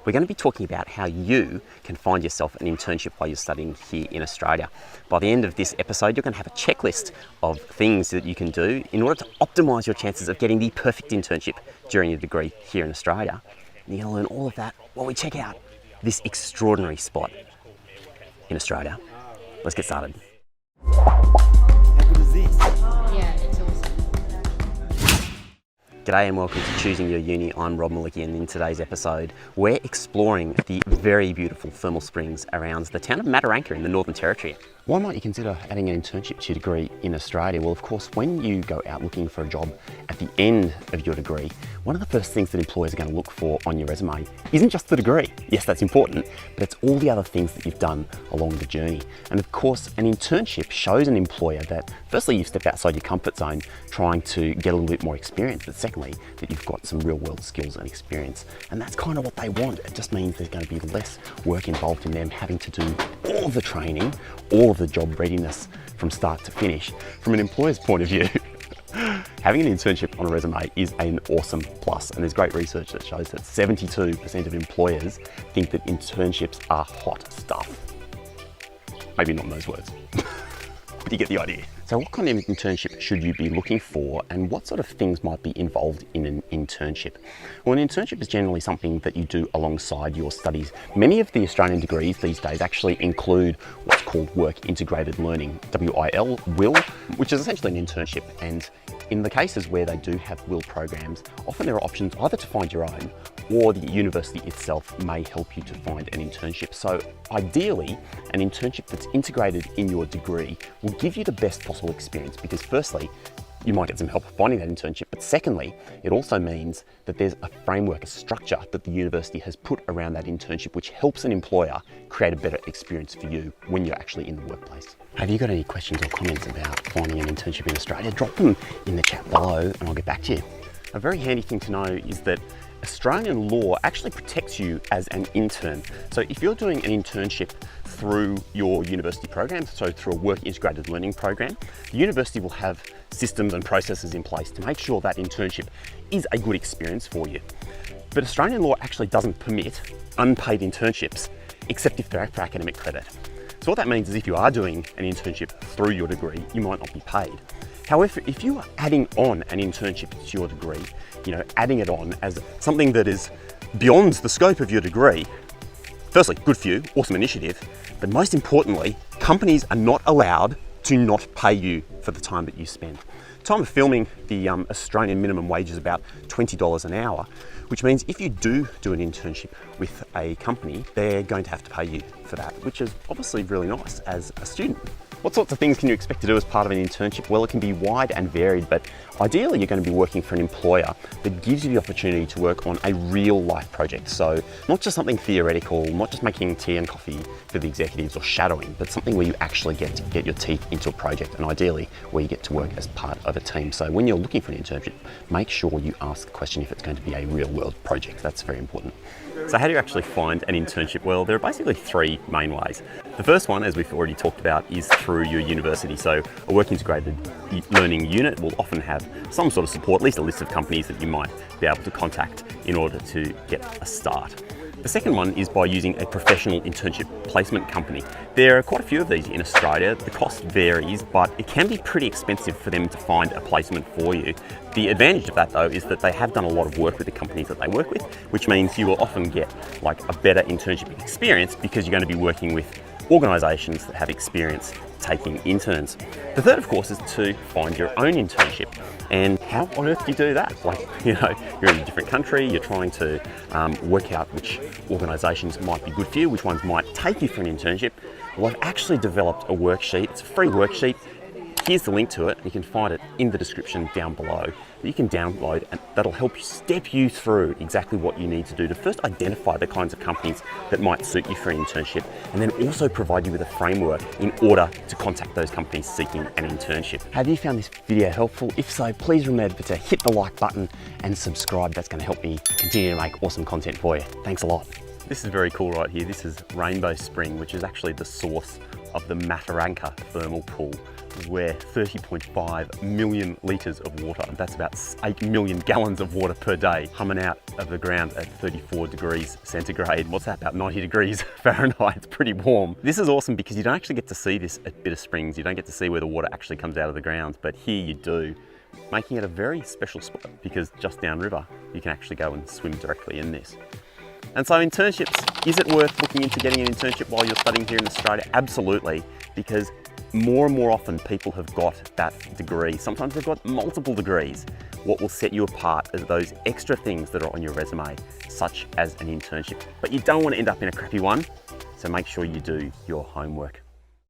We're going to be talking about how you can find yourself an internship while you're studying here in Australia. By the end of this episode, you're going to have a checklist of things that you can do in order to optimise your chances of getting the perfect internship during your degree here in Australia. And you're going to learn all of that while we check out this extraordinary spot in Australia. Let's get started. How good is this? Yeah, it's awesome. G'day and welcome to Choosing Your Uni. I'm Rob Malicki, and in today's episode, we're exploring the very beautiful thermal springs around the town of Mataranka in the Northern Territory. Why might you consider adding an internship to your degree in Australia? Well, of course, when you go out looking for a job at the end of your degree, one of the first things that employers are going to look for on your resume isn't just the degree. Yes, that's important, but it's all the other things that you've done along the journey. And of course, an internship shows an employer that firstly, you've stepped outside your comfort zone trying to get a little bit more experience, but secondly, that you've got some real world skills and experience. And that's kind of what they want. It just means there's going to be less work involved in them having to do all of the training, all of the job readiness from start to finish. From an employer's point of view, having an internship on a resume is an awesome plus, and there's great research that shows that 72% of employers think that internships are hot stuff. Maybe not in those words, but you get the idea. So what kind of internship should you be looking for, and what sort of things might be involved in an internship? Well, an internship is generally something that you do alongside your studies. Many of the Australian degrees these days actually include what's called work integrated learning, WIL, which is essentially an internship. And in the cases where they do have WIL programs, often there are options either to find your own, or the university itself may help you to find an internship. So ideally, an internship that's integrated in your degree will give you the best possible experience, because firstly, you might get some help finding that internship, but secondly, it also means that there's a framework, a structure that the university has put around that internship, which helps an employer create a better experience for you when you're actually in the workplace. Have you got any questions or comments about finding an internship in Australia? Drop them in the chat below and I'll get back to you. A very handy thing to know is that Australian law actually protects you as an intern. So if you're doing an internship through your university program, so through a work integrated learning program, the university will have systems and processes in place to make sure that internship is a good experience for you. But Australian law actually doesn't permit unpaid internships, except if they're for academic credit. So what that means is if you are doing an internship through your degree, you might not be paid. However, if you are adding on an internship to your degree, adding it on as something that is beyond the scope of your degree, firstly, good for you, awesome initiative, but most importantly, companies are not allowed to not pay you for the time that you spend. Time of filming, the Australian minimum wage is about $20 an hour, which means if you do an internship with a company, they're going to have to pay you for that, which is obviously really nice as a student. What sorts of things can you expect to do as part of an internship? Well, it can be wide and varied, but ideally you're going to be working for an employer that gives you the opportunity to work on a real life project. So not just something theoretical, not just making tea and coffee for the executives or shadowing, but something where you actually get to get your teeth into a project, and ideally where you get to work as part of a team. So when you're looking for an internship, make sure you ask the question if it's going to be a real world project. That's very important. So how do you actually find an internship? Well, there are basically three main ways. The first one, as we've already talked about, is through your university. So a work integrated learning unit will often have some sort of support, at least a list of companies that you might be able to contact in order to get a start. The second one is by using a professional internship placement company. There are quite a few of these in Australia. The cost varies, but it can be pretty expensive for them to find a placement for you. The advantage of that though is that they have done a lot of work with the companies that they work with, which means you will often get like a better internship experience because you're going to be working with organisations that have experience taking interns. The third, of course, is to find your own internship. And how on earth do you do that? Like, you're in a different country, you're trying to work out which organisations might be good for you, which ones might take you for an internship. Well, I've actually developed a worksheet. It's a free worksheet. Here's the link to it. You can find it in the description down below. You can download, and that'll help you step you through exactly what you need to do to first identify the kinds of companies that might suit you for an internship, and then also provide you with a framework in order to contact those companies seeking an internship. Have you found this video helpful? If so, please remember to hit the like button and subscribe. That's going to help me continue to make awesome content for you. Thanks a lot. This is very cool right here. This is Rainbow Spring, which is actually the source of the Mataranka thermal pool is where 30.5 million litres of water, that's about 8 million gallons of water per day, coming out of the ground at 34 degrees centigrade. What's that, about 90 degrees Fahrenheit? It's pretty warm. This is awesome because you don't actually get to see this at Bitter Springs. You don't get to see where the water actually comes out of the ground, but here you do, making it a very special spot because just downriver, you can actually go and swim directly in this. And so internships, is it worth looking into getting an internship while you're studying here in Australia? Absolutely, because more and more often people have got that degree. Sometimes they've got multiple degrees. What will set you apart are those extra things that are on your resume, such as an internship. But you don't want to end up in a crappy one, so make sure you do your homework.